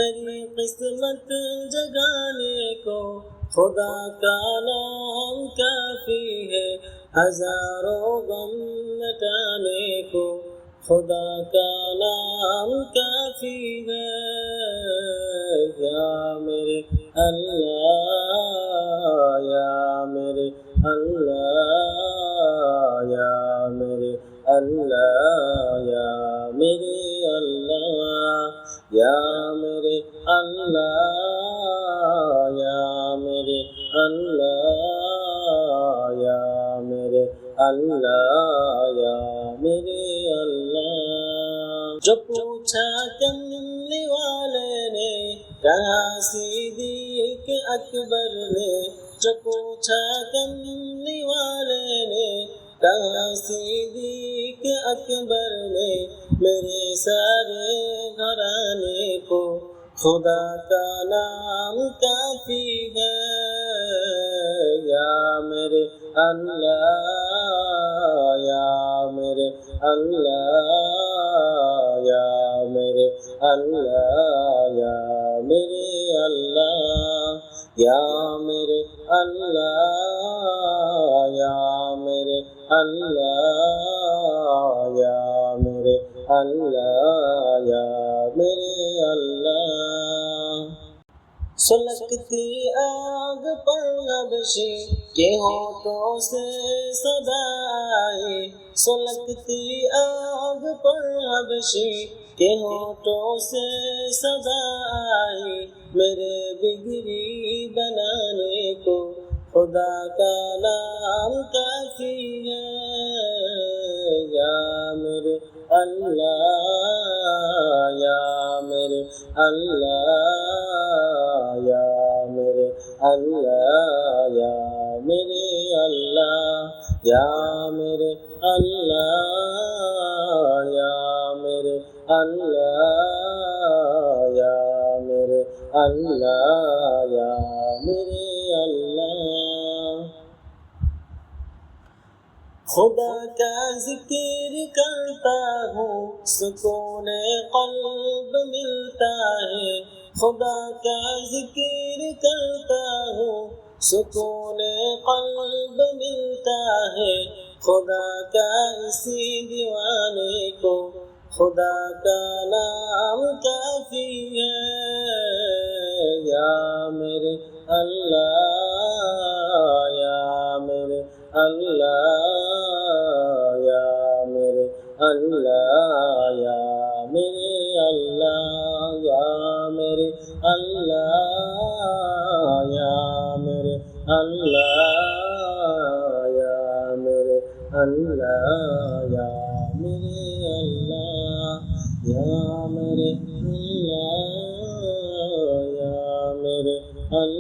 میری قسمت جگانے کو خدا کا نام کافی ہے، ہزاروں غم مٹانے کو خدا کا نام کافی ہے۔ یا میرے اللہ، یا میرے اللہ، یا میرے اللہ، یا میرے اللہ، یا میرے اللہ، یا میرے اللہ، یا میرے اللہ، یا میرے اللہ۔ جو پوچھا کملی والے نے، کہا صدیق اکبر نے، جو پوچھا کملی والے نے، کہا صدیق اکبر نے، میرے سارے گھرانے کو خدا کا نام کافی ہے۔ یا میرے اللہ، یا میرے اللہ، یا میرے اللہ، یا میرے اللہ، یا میرے اللہ، یا میرے اللہ، یا میرے اللہ، یا میرے اللہ۔ سلگتی آگ پر حبشی کے ہونٹوں سے صدا آئی، سلگتی آگ پر حبشی کے ہونٹوں سے صدا آئی، میرے بگڑی بنانے کو خدا کا نام کافی ہے۔ یا میرے اللہ، یا میرے اللہ، یا میرے اللہ، یا میرے اللہ، یا میرے اللہ، یا میرے اللہ، یا میرے اللہ، یا میرے اللہ۔ خدا کا ذکر کرتا ہوں، سکون قلب ملتا ہے، خدا کا ذکر کرتا ہوں، سکون قلب ملتا ہے، خدا کا اسی دیوانے کو خدا کا نام کافی ہے۔ یا میرے اللہ، یا میرے اللہ، یا میرے اللہ، یا میرے اللہ، یا میرے اللہ، یا میرے اللہ، یا میرے اللہ، یا میرے اللہ، یا میرے اللہ، یا میرے اللہ۔